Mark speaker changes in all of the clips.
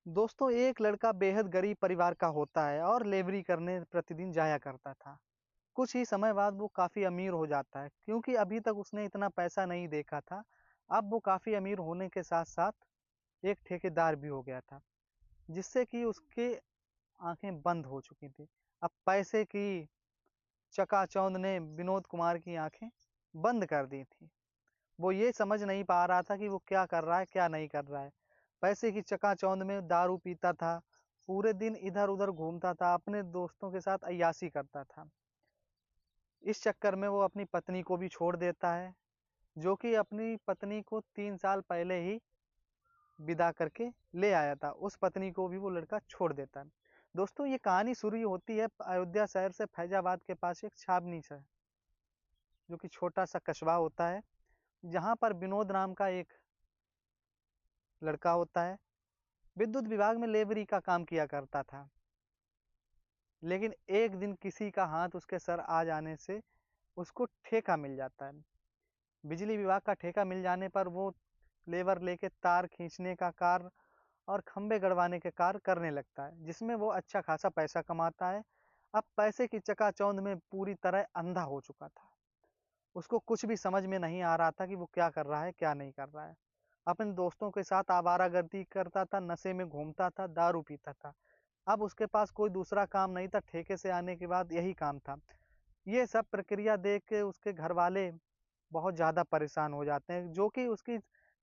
Speaker 1: दोस्तों, एक लड़का बेहद गरीब परिवार का होता है और लेबरी करने प्रतिदिन जाया करता था। कुछ ही समय बाद वो काफ़ी अमीर हो जाता है क्योंकि अभी तक उसने इतना पैसा नहीं देखा था। अब वो काफ़ी अमीर होने के साथ-साथ एक ठेकेदार भी हो गया था, जिससे कि उसकी आँखें बंद हो चुकी थी। अब पैसे की चकाचौंध ने विनोद कुमार की आँखें बंद कर दी थी। वो ये समझ नहीं पा रहा था कि वो क्या कर रहा है, क्या नहीं कर रहा है। पैसे की चकाचौंध में दारू पीता था, पूरे दिन इधर-उधर घूमता था, अपने दोस्तों के साथ अय्याशी करता था। इस चक्कर में वो अपनी पत्नी को भी छोड़ देता है, जो कि अपनी पत्नी को 3 साल पहले ही विदा करके ले आया था। उस पत्नी को भी वो लड़का छोड़ देता है। दोस्तों, ये कहानी शुरू होती है अयोध्या शहर से फैजाबाद के पास एक छावनी से, जो कि छोटा-सा कस्बा होता है, जहाँ पर विनोद नाम का एक लड़का होता है। विद्युत विभाग में लेबरी का काम किया करता था। लेकिन एक दिन किसी का हाथ उसके सर आ जाने से उसको ठेका मिल जाता है। बिजली विभाग का ठेका मिल जाने पर वो लेबर लेके तार खींचने का कार्य और खंभे गड़वाने के कार्य करने लगता है, जिसमें वो अच्छा खासा पैसा कमाता है। अब पैसे की चकाचौंध में पूरी तरह अंधा हो चुका था। उसको कुछ भी समझ में नहीं आ रहा था कि वो क्या कर रहा है, क्या नहीं कर रहा है। अपने दोस्तों के साथ आवारागर्दी करता था, नशे में घूमता था, दारू पीता था। अब उसके पास कोई दूसरा काम नहीं था, ठेके से आने के बाद यही काम था। ये सब प्रक्रिया देख के उसके घरवाले बहुत ज़्यादा परेशान हो जाते हैं, जो कि उसकी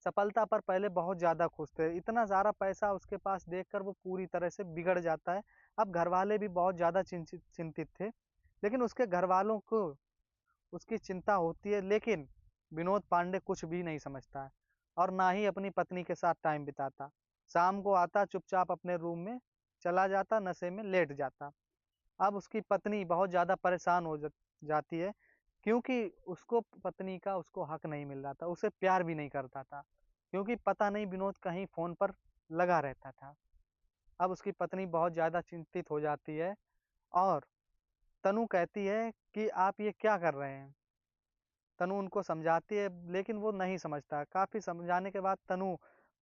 Speaker 1: सफलता पर पहले बहुत ज़्यादा खुश थे। इतना सारा पैसा उसके पास देखकर वो पूरी तरह से बिगड़ जाता है। अब घरवाले भी बहुत ज़्यादा चिंतित थे, लेकिन उसके घरवालों को उसकी चिंता होती है, लेकिन विनोद पांडे कुछ भी नहीं समझता है और ना ही अपनी पत्नी के साथ टाइम बिताता। शाम को आता, चुपचाप अपने रूम में चला जाता, नशे में लेट जाता। अब उसकी पत्नी बहुत ज़्यादा परेशान हो जाती है, क्योंकि उसको पत्नी का उसको हक नहीं मिल रहा था, उसे प्यार भी नहीं करता था, क्योंकि पता नहीं विनोद कहीं फ़ोन पर लगा रहता था। अब उसकी पत्नी बहुत ज़्यादा चिंतित हो जाती है और तनु कहती है कि आप ये क्या कर रहे हैं? तनु उनको समझाती है, लेकिन वो नहीं समझता। काफ़ी समझाने के बाद तनु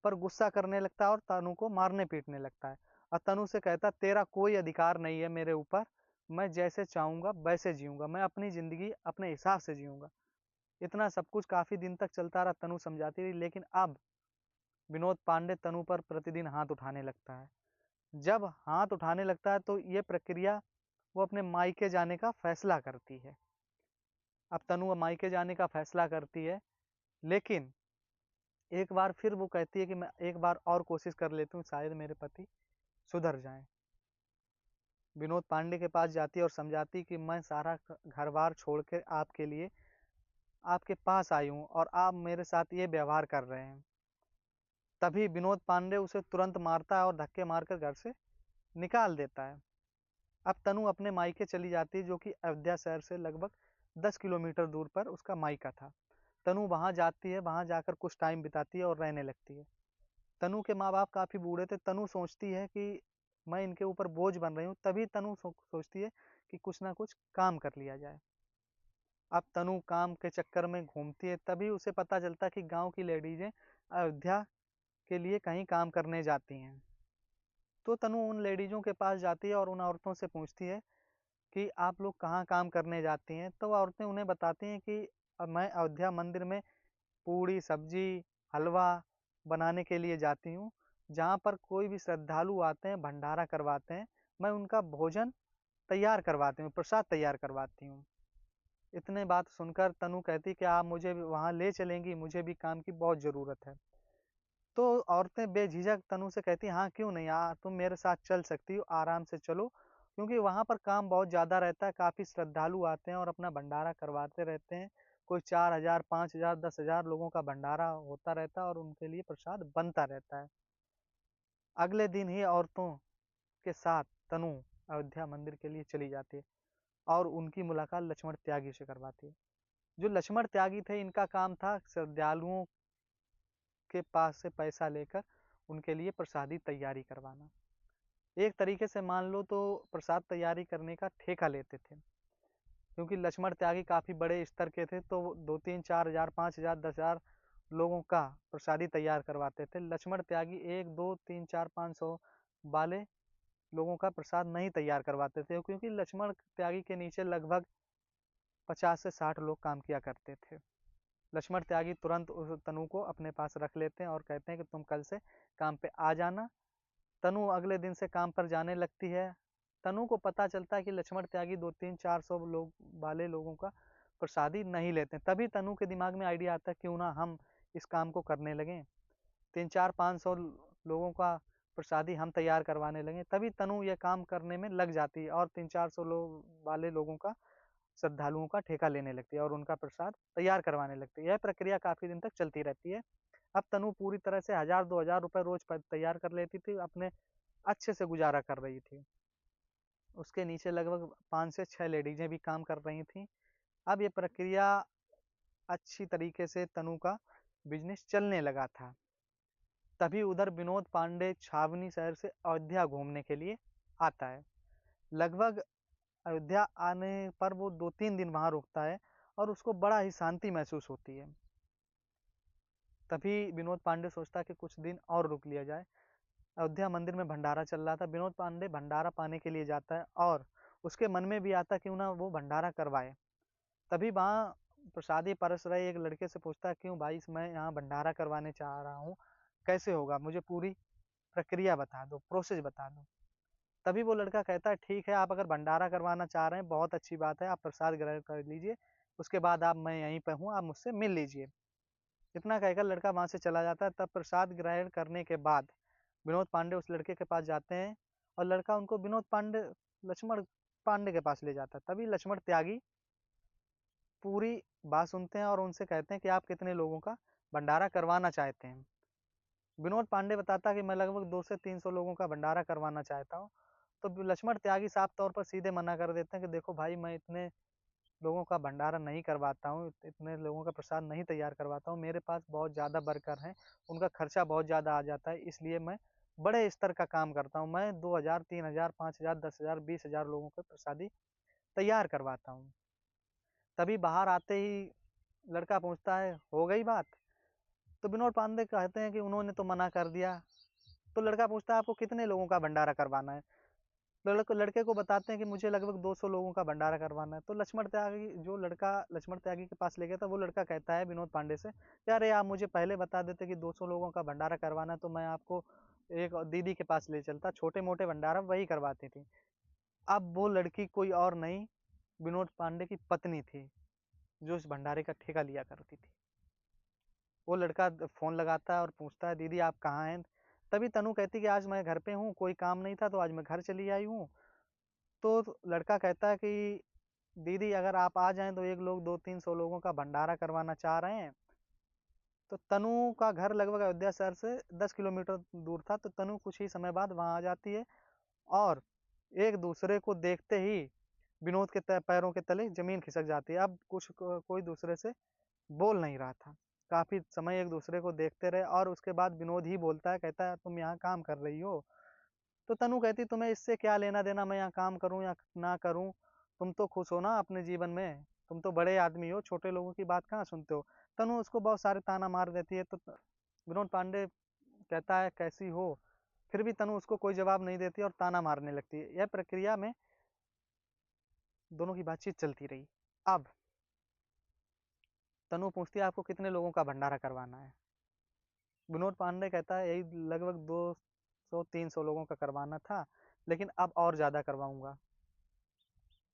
Speaker 1: पर गुस्सा करने लगता है और तनु को मारने-पीटने लगता है। और तनु से कहता है, तेरा कोई अधिकार नहीं है मेरे ऊपर, मैं जैसे चाहूँगा वैसे जीऊँगा, मैं अपनी ज़िंदगी अपने हिसाब से जीऊँगा। इतना सब कुछ काफ़ी दिन तक चलता रहा, तनु समझाती रही, लेकिन अब विनोद पांडे तनु पर प्रतिदिन हाथ उठाने लगता है। जब हाथ उठाने लगता है तो ये प्रक्रिया वो अपने मायके जाने का फैसला करती है। अब तनु मायके जाने का फैसला करती है, लेकिन एक बार फिर वो कहती है कि मैं एक बार और कोशिश कर लेती हूँ, शायद मेरे पति सुधर जाएँ। विनोद पांडे के पास जाती है और समझाती है कि मैं सारा घर-बार छोड़ के आपके लिए आपके पास आई हूँ और आप मेरे साथ ये व्यवहार कर रहे हैं। तभी विनोद पांडे उसे तुरंत मारता है और धक्के मारकर घर से निकाल देता है। अब तनु अपने मायके चली जाती है, जो कि अयोध्या शहर से लगभग 10 किलोमीटर दूर पर उसका मायका था। तनु वहाँ जाती है, वहाँ जाकर कुछ टाइम बिताती है और रहने लगती है। तनु के माँ-बाप काफ़ी बूढ़े थे। तनु सोचती है कि मैं इनके ऊपर बोझ बन रही हूँ, तभी तनु सोचती है कि कुछ ना कुछ काम कर लिया जाए। अब तनु काम के चक्कर में घूमती है, तभी उसे पता चलता है कि गाँव की लेडीज़ें अयोध्या के लिए कहीं काम करने जाती हैं। तो तनु उन लेडीज़ों के पास जाती है और उन औरतों से पूछती है कि आप लोग कहाँ काम करने जाती हैं? तो औरतें उन्हें बताती हैं कि मैं अयोध्या मंदिर में पूड़ी, सब्ज़ी, हलवा बनाने के लिए जाती हूँ। जहाँ पर कोई भी श्रद्धालु आते हैं, भंडारा करवाते हैं, मैं उनका भोजन तैयार करवाती हूँ, प्रसाद तैयार करवाती हूँ। इतने बात सुनकर तनु कहती कि आप मुझे भी वहाँ ले चलेंगी, मुझे भी काम की बहुत ज़रूरत है। तो औरतें बेझिझक तनु से कहती हैं, हाँ, क्यों नहीं, तुम मेरे साथ चल सकती हो, आराम से चलो, क्योंकि वहाँ पर काम बहुत ज़्यादा रहता है, काफ़ी श्रद्धालु आते हैं और अपना भंडारा करवाते रहते हैं। कोई 4,000, 5,000, 10,000 लोगों का भंडारा होता रहता है और उनके लिए प्रसाद बनता रहता है। अगले दिन ही औरतों के साथ तनु अयोध्या मंदिर के लिए चली जाती है और उनकी मुलाकात लक्ष्मण त्यागी से करवाती है। जो लक्ष्मण त्यागी थे, इनका काम था श्रद्धालुओं के पास से पैसा लेकर उनके लिए प्रसादी तैयारी करवाना। एक तरीके से मान लो तो प्रसाद तैयारी करने का ठेका लेते थे, क्योंकि लक्ष्मण त्यागी काफ़ी बड़े स्तर के थे, तो 2, 3, 4,000, 5,000, 10,000 लोगों का प्रसादी तैयार करवाते थे। लक्ष्मण त्यागी 1, 2, 3, 4, 500 वाले लोगों का प्रसाद नहीं तैयार करवाते थे, क्योंकि लक्ष्मण त्यागी के नीचे लगभग 50 से 60 लोग काम किया करते थे। लक्ष्मण त्यागी तुरंत उस तनु को अपने पास रख लेते हैं और कहते हैं कि तुम कल से काम पे आ जाना। तनु अगले दिन से काम पर जाने लगती है। तनु को पता चलता है कि लक्ष्मण त्यागी 2-3-400 लोग वाले लोगों का प्रसादी नहीं लेते। तभी तनु के दिमाग में आइडिया आता है क्यों ना हम इस काम को करने लगें। 3-4-500 लोगों का प्रसादी हम तैयार करवाने लगे। तभी तनु ये काम करने में लग जाती है और 300-400 लोग वाले लोगों का श्रद्धालुओं का ठेका लेने लगती है और उनका प्रसाद तैयार करवाने लगती है। यह प्रक्रिया काफी दिन तक चलती रहती है। अब तनु पूरी तरह से 1000-2000 रुपए रोज तैयार कर लेती थी, अपने अच्छे से गुजारा कर रही थी। उसके नीचे लगभग 5 से 6 लेडीजें भी काम कर रही थी। अब ये प्रक्रिया अच्छी तरीके से तनु का बिजनेस चलने लगा था। तभी उधर विनोद पांडे छावनी शहर से अयोध्या घूमने के लिए आता है। लगभग अयोध्या आने पर वो 2-3 दिन वहां रुकता है और उसको बड़ा ही शांति महसूस होती है। तभी विनोद पांडे सोचता है कि कुछ दिन और रुक लिया जाए। अयोध्या मंदिर में भंडारा चल रहा था। विनोद पांडे भंडारा पाने के लिए जाता है और उसके मन में भी आता क्यों ना वो भंडारा करवाए। तभी वहाँ प्रसादी परस रहे एक लड़के से पूछता है, क्यों भाई मैं यहाँ भंडारा करवाने चाह रहा हूँ, कैसे होगा, मुझे पूरी प्रक्रिया बता दो, प्रोसेस बता दो। तभी वो लड़का कहता है, ठीक है, आप अगर भंडारा करवाना चाह रहे हैं बहुत अच्छी बात है, आप प्रसाद ग्रहण कर लीजिए, उसके बाद आप मैं यहीं पे हूँ, आप मुझसे मिल लीजिए। इतना कहकर लड़का वहां से चला जाता है। तब प्रसाद ग्रहण करने के बाद विनोद पांडे उस लड़के के पास जाते हैं और लड़का उनको विनोद पांडे लक्ष्मण पांडे के पास ले जाता है। तभी लक्ष्मण त्यागी पूरी बात सुनते हैं और उनसे कहते हैं कि आप कितने लोगों का भंडारा करवाना चाहते हैं। विनोद पांडे बताता है कि मैं लगभग 200 से 300 लोगों का भंडारा करवाना चाहता हूँ। तो लक्ष्मण त्यागी साफ तौर पर सीधे मना कर देते हैं कि देखो भाई, मैं इतने लोगों का भंडारा नहीं करवाता हूँ, इतने लोगों का प्रसाद नहीं तैयार करवाता हूँ, मेरे पास बहुत ज़्यादा वर्कर हैं, उनका खर्चा बहुत ज़्यादा आ जाता है, इसलिए मैं बड़े स्तर का काम करता हूँ। मैं 2000, 3000, 5000, 10,000, 20,000 लोगों के प्रसादी तैयार करवाता हूँ। तभी बाहर आते ही लड़का पूछता है, हो गई बात? तो विनोद पांडे कहते हैं कि उन्होंने तो मना कर दिया। तो लड़का पूछता है, आपको कितने लोगों का भंडारा करवाना है? लड़के को बताते हैं कि मुझे लगभग 200 लोगों का भंडारा करवाना है। तो लक्ष्मण त्यागी जो लड़का लक्ष्मण त्यागी के पास ले गया था, वो लड़का कहता है विनोद पांडे से, यार आप मुझे पहले बता देते कि 200 लोगों का भंडारा करवाना है तो मैं आपको एक दीदी के पास ले चलता, छोटे मोटे भंडारा वही करवाती थी। अब वो लड़की कोई और नहीं, विनोद पांडे की पत्नी थी, जो इस भंडारे का ठेका लिया करती थी। वो लड़का फोन लगाता है और पूछता है, दीदी आप कहाँ हैं? तभी तनु कहती कि आज मैं घर पे हूँ, कोई काम नहीं था तो आज मैं घर चली आई हूँ। तो लड़का कहता है कि दीदी अगर आप आ जाएं तो एक लोग 200-300 लोगों का भंडारा करवाना चाह रहे हैं। तो तनु का घर लगभग अयोध्या शहर से 10 किलोमीटर दूर था। तो तनु कुछ ही समय बाद वहां आ जाती है और एक दूसरे को देखते ही विनोद के पैरों के तले जमीन खिसक जाती है। अब कोई दूसरे से बोल नहीं रहा था। काफी समय एक दूसरे को देखते रहे और उसके बाद विनोद ही बोलता है, कहता है तुम यहाँ काम कर रही हो? तो तनु कहती, तुम्हें इससे क्या लेना देना, मैं यहाँ काम करूँ या ना करूँ, तुम तो खुश हो ना अपने जीवन में, तुम तो बड़े आदमी हो, छोटे लोगों की बात कहाँ सुनते हो। तनु उसको बहुत सारे ताना मार देती है। तो विनोद पांडे कहता है कैसी हो, फिर भी तनु उसको कोई जवाब नहीं देती और ताना मारने लगती है। यह प्रक्रिया में दोनों की बातचीत चलती रही। अब तनु पूछती है, आपको कितने लोगों का भंडारा करवाना है? विनोद पांडे कहता है, यही लगभग 200-300 लोगों का करवाना था, लेकिन अब और ज्यादा करवाऊंगा।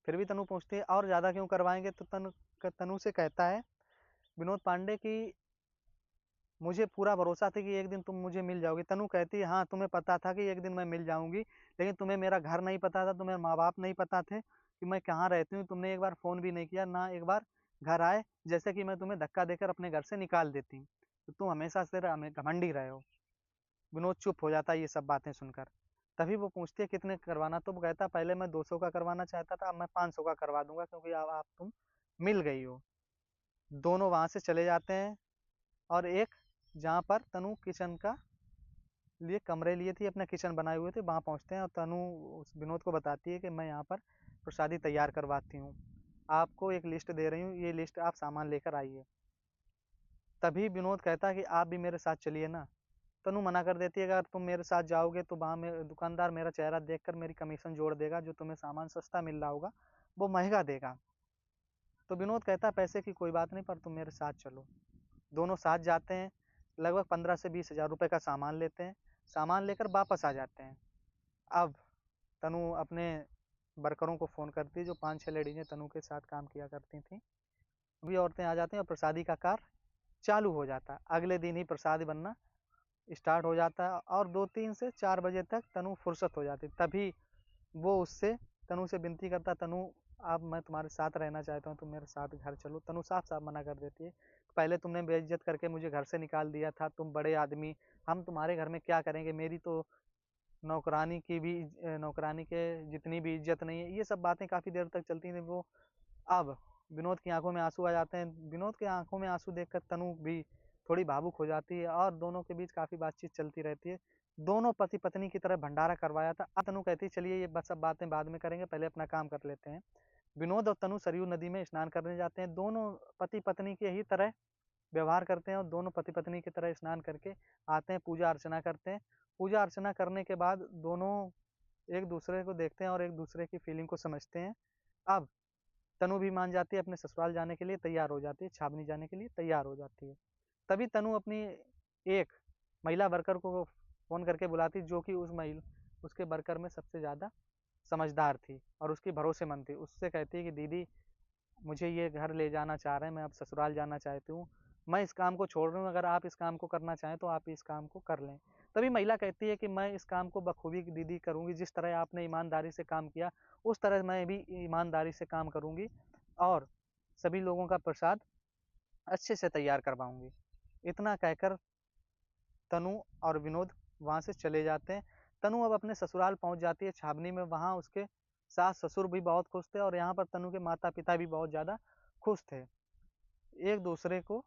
Speaker 1: फिर भी तनु पूछती है, और ज्यादा क्यों करवाएंगे? तो तनु से कहता है विनोद पांडे की, मुझे पूरा भरोसा था कि एक दिन तुम मुझे मिल जाओगी। तनु कहती है, हाँ तुम्हें पता था कि एक दिन मैं मिल जाऊंगी, लेकिन तुम्हें मेरा घर नहीं पता था, तुम्हें माँ बाप नहीं पता थे कि मैं कहाँ रहती हूँ, तुमने एक बार फोन भी नहीं किया, ना एक बार घर आए, जैसे कि मैं तुम्हें धक्का देकर अपने घर से निकाल देती। तो तुम हमेशा से घमंडी रहे हो। विनोद चुप हो जाता है ये सब बातें सुनकर। तभी वो पूछती है, कितने करवाना? तो वो कहता है, पहले मैं 200 का करवाना चाहता था, अब मैं 500 का करवा दूंगा, क्योंकि अब आप तुम मिल गई हो। दोनों वहां से चले जाते हैं और एक जहाँ पर तनु किचन का लिए कमरे लिए थी, अपना किचन बनाए हुए थे, वहां पहुंचते हैं और तनु उस विनोद को बताती है कि मैं यहाँ पर प्रसादी तैयार करवाती हूँ, आपको एक लिस्ट दे रही हूँ, ये लिस्ट आप सामान लेकर आइए। तभी विनोद कहता है कि आप भी मेरे साथ चलिए ना। तनु मना कर देती है, अगर तुम मेरे साथ जाओगे तो वहाँ में दुकानदार मेरा चेहरा देखकर मेरी कमीशन जोड़ देगा, जो तुम्हें सामान सस्ता मिल रहा होगा वो महंगा देगा। तो विनोद कहता है पैसे की कोई बात नहीं, पर तुम मेरे साथ चलो। दोनों साथ जाते हैं, लगभग 15 से 20 हज़ार रुपए का सामान लेते हैं, सामान लेकर वापस आ जाते हैं। अब तनु अपने वर्करों को फ़ोन करती है, जो 5-6 लेडीज़ें तनु के साथ काम किया करती थीं। भी औरतें आ जाती हैं और प्रसादी का कार्य चालू हो जाता है। अगले दिन ही प्रसाद बनना स्टार्ट हो जाता है और 2-3 से 4 बजे तक तनु फुर्सत हो जाती है। तभी वो तनु से विनती करता, तनु अब मैं तुम्हारे साथ रहना चाहता हूँ, तुम मेरे साथ घर चलो। तनु साफ-साफ मना कर देती है, पहले तुमने बेइज़्ज़त करके मुझे घर से निकाल दिया था, तुम बड़े आदमी, हम तुम्हारे घर में क्या करेंगे? मेरी तो नौकरानी के जितनी भी इज़्ज़त नहीं है। ये सब बातें काफ़ी देर तक चलती थी। वो अब विनोद की आँखों में आँसू आ जाते हैं। विनोद की आँखों में आँसू देखकर तनु भी थोड़ी भावुक हो जाती है और दोनों के बीच काफ़ी बातचीत चलती रहती है। दोनों पति-पत्नी की तरह भंडारा करवाया था। अब तनु कहती है चलिए ये बस सब बातें बाद में करेंगे, पहले अपना काम कर लेते हैं। विनोद और तनु सरयू नदी में स्नान करने जाते हैं। दोनों पति-पत्नी के ही तरह व्यवहार करते हैं और दोनों पति-पत्नी की तरह स्नान करके आते हैं, पूजा-अर्चना करते हैं। पूजा-अर्चना करने के बाद दोनों एक-दूसरे को देखते हैं और एक-दूसरे की फीलिंग को समझते हैं। अब तनु भी मान जाती है, अपने ससुराल जाने के लिए तैयार हो जाती है, छावनी जाने के लिए तैयार हो जाती है। तभी तनु अपनी एक महिला वर्कर को फ़ोन करके बुलाती, जो कि उसके वर्कर में सबसे ज़्यादा समझदार थी और उसकी भरोसेमंद थी। उससे कहती है कि दीदी, मुझे ये घर ले जाना चाह रहे हैं, मैं अब ससुराल जाना चाहती हूँ। मैं इस काम को छोड़ रही हूँ, अगर आप इस काम को करना चाहें तो आप इस काम को कर लें। तभी महिला कहती है कि मैं इस काम को बखूबी दीदी करूँगी, जिस तरह आपने ईमानदारी से काम किया, उस तरह मैं भी ईमानदारी से काम करूँगी और सभी लोगों का प्रसाद अच्छे से तैयार करवाऊँगी। इतना कहकर तनु और विनोद वहाँ से चले जाते हैं। तनु अब अपने ससुराल पहुँच जाती है छावनी में, वहाँ उसके सास-ससुर भी बहुत खुश थे और यहाँ पर तनु के माता-पिता भी बहुत ज़्यादा खुश थे। एक-दूसरे को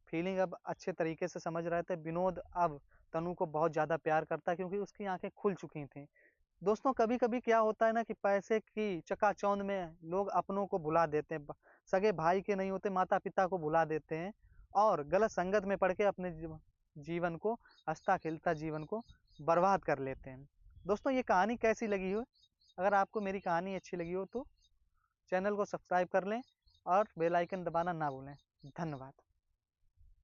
Speaker 1: फीलिंग अब अच्छे तरीके से समझ रहे थे। विनोद अब तनु को बहुत ज़्यादा प्यार करता है, क्योंकि उसकी आँखें खुल चुकी थीं। दोस्तों, कभी-कभी क्या होता है ना कि पैसे की चकाचौंध में लोग अपनों को भुला देते हैं। सगे भाई के नहीं होते, माता-पिता को भुला देते हैं और गलत संगत में पड़ के अपने जीवन को, हँसता-खेलता जीवन को बर्बाद कर लेते हैं। दोस्तों, ये कहानी कैसी लगी हो? अगर आपको मेरी कहानी अच्छी लगी हो तो चैनल को सब्सक्राइब कर लें और बेल आइकन दबाना ना भूलें। धन्यवाद।